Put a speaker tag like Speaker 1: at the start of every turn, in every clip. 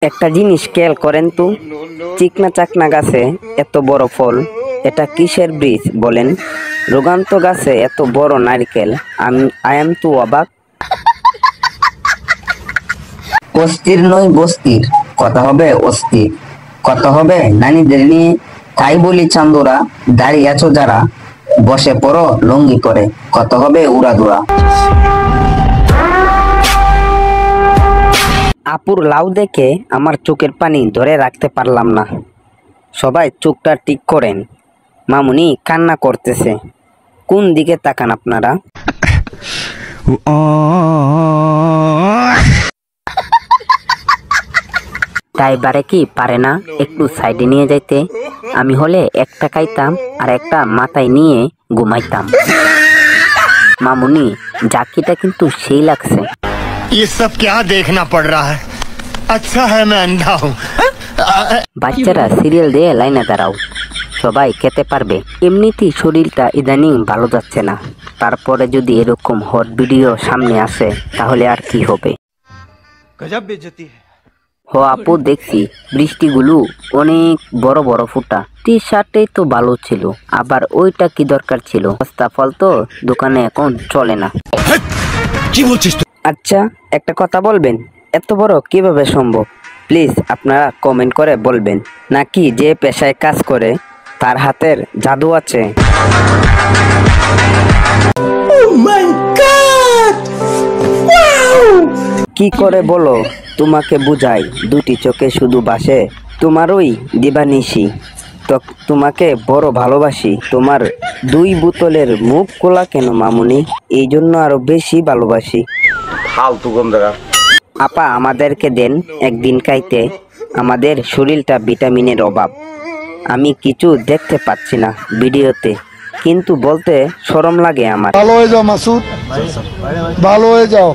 Speaker 1: একটা জিনিস খেয়াল করেন তো, চিকনা চাকনা গাছে এত বড় ফল, এটা কিসের বীজ বলেন? রোগান্ত গাছে এত বড় নারকেল, আই এম তো অবাক।
Speaker 2: অস্থির নয় বস্তির, কথা হবে অস্থির, কথা হবে নানীদের নিয়ে। তাই বলি চান্দুরা, দাঁড়িয়ে আছো যারা, বসে পড়ো লঙ্গি করে, কথা হবে উড়াদুরা।
Speaker 1: আপুর লাউ দেখে আমার চোখের পানি ধরে রাখতে পারলাম না। সবাই চোখটা ঠিক করেন, মামুনি কান্না করতেছে। কোন দিকে তাকান আপনারা? তাই বারে কি পারে না একটু সাইডে নিয়ে যাইতে? আমি হলে একটা খাইতাম আর একটা মাথায় নিয়ে ঘুমাইতাম। মামুনি জাকিটা কিন্তু সেই লাগছে।
Speaker 3: ये सब क्या देखना पड़ रहा है? अच्छा है मैं अंधा हूँ।
Speaker 1: বাচ্চারা সিরিয়াল দিয়ে লাইনে দাঁড়াও, সবাই খেতে পারবে। এমনিতেই শরীরটা ইদানিং ভালো যাচ্ছে না, তারপরে যদি এরকম হট ভিডিও সামনে আসে তাহলে আর কি হবে।
Speaker 3: गजब बेइज्जती है।
Speaker 1: হ আপু, দেখছি বৃষ্টিগুলো অনেক বড় বড় ফুটা। টি শার্টে তো ভালো ছিল, আবার ওইটা কি দরকার ছিল? সস্তা ফল তো দোকানে এখন চলে না।
Speaker 3: কি বলছিস?
Speaker 1: আচ্ছা একটা কথা বলবেন, এত বড় কিভাবে সম্ভব? প্লিজ আপনারা কমেন্ট করে বলবেন। নাকি যে পেশায় কাজ করে তার হাতের জাদু আছে? কি করে বলো, তোমাকে বুঝাই, দুটি চোখে শুধু বাসে তোমারই দিবানিশি। তো তোমাকে বড় ভালোবাসি, তোমার 2 বোতলের মুখ খোলা কেন মামুনি? এই জন্য আরো বেশি ভালোবাসি। আপা আমাদেরকে দেন একদিন খাইতে, আমাদের শরীরটা ভিটামিনের অভাব। আমি কিছু দেখতে পাচ্ছি না ভিডিওতে, কিন্তু বলতে শরম লাগে আমার।
Speaker 4: ভালো হয়ে যাও মাসুদ, ভালো হয়ে যাও।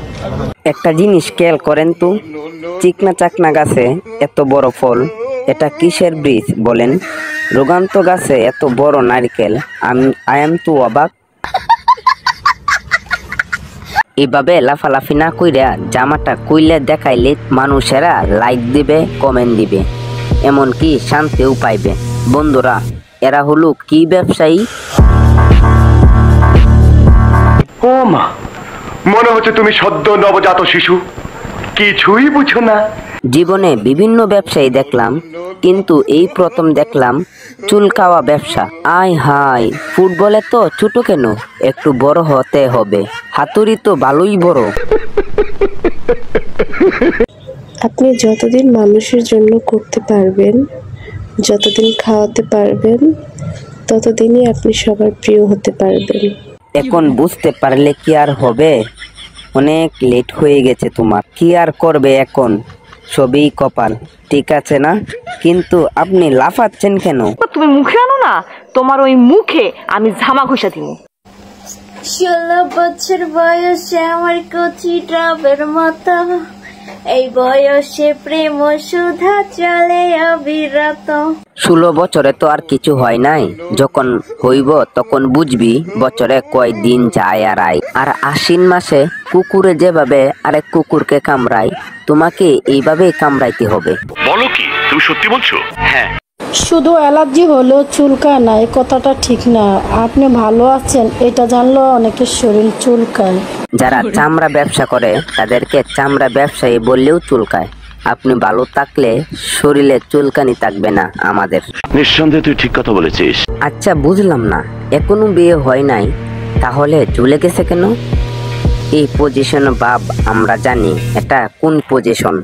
Speaker 1: একটা জিনিস খেয়াল করেন তো, চিকনা চাকনা গাছে এত বড় ফল, এটা কিসের বীজ বলেন? রোগান্ত গাছে এত বড় নারকেল, আই এম তো অবাক। এভাবে লাফালাফি না কইরা জামাটা কইলে দেখাইলে মানুষেরা লাইক দিবে, কমেন্ট দিবে, এমনকি শান্তিও পাইবে। বন্ধুরা, এরা হলো কি ব্যবসায়ী?
Speaker 5: ও মা, মনে হচ্ছে তুমি সদ্য নবজাত শিশু, কিছুই বুঝো না।
Speaker 1: জীবনে বিভিন্ন ব্যবসায়ী দেখলাম, কিন্তু এই প্রথম দেখলাম চুল খাওয়া ব্যবসা। আয় হায়, ফুটবলে তো ছোট কেন, একটু বড় হতে হবে। হাতুড়ি তো ভালোই বড়।
Speaker 6: আপনি যতদিন মানুষের জন্য করতে পারবেন, যতদিন খাওয়াতে পারবেন, ততদিনই আপনি সবার প্রিয় হতে পারবেন।
Speaker 1: এখন বুঝতে পারলে কি আর হবে? অনেক লেট হয়ে গেছে তোমার। কি আর করবে এখন, সবই কপাল, ঠিক আছে না? কিন্তু আপনি লাফাচ্ছেন কেন?
Speaker 7: তুমি মুখে আনো না, তোমার ওই মুখে আমি ঝামা ঘষা দিব।
Speaker 8: 16 বছর বয়সে আমার কচি ড্রাবের মতো, এই বয়সে প্রেম সুধা চলে অবিরত।
Speaker 1: 16 বছরে তো আর কিছু হয় নাই, যখন হইব তখন বুঝবি বছরে কয়দিন যায় আর আয়। আর আশ্বিন মাসে কুকুরে যেভাবে আরেক কুকুরকে কামড়ায়, তোমাকে এইভাবে কামড়াইতে হবে।
Speaker 5: বলো কি, তুমি সত্যি বলছো? হ্যাঁ।
Speaker 6: শুধু অ্যালার্জি হলেও চুলকায় না, এই কথাটা ঠিক না। আপনি ভালো আছেন এটা জানলেও অনেকের শরীর চুলকায়।
Speaker 1: যারা চামড়া ব্যবসা করে তাদেরকে চামড়া ব্যবসায়ী বললেও চুলকায়। আপনি ভালো থাকলে শরীরে চুলকানি থাকবে না আমাদের।
Speaker 5: নিঃসন্দেহে তুই ঠিক কথা বলেছিস।
Speaker 1: আচ্ছা বুঝলাম না, এখনো বিয়ে হয় নাই, তাহলে চলে গেছে কেন? এই পজিশন ভাব আমরা জানি, এটা কোন পজিশন?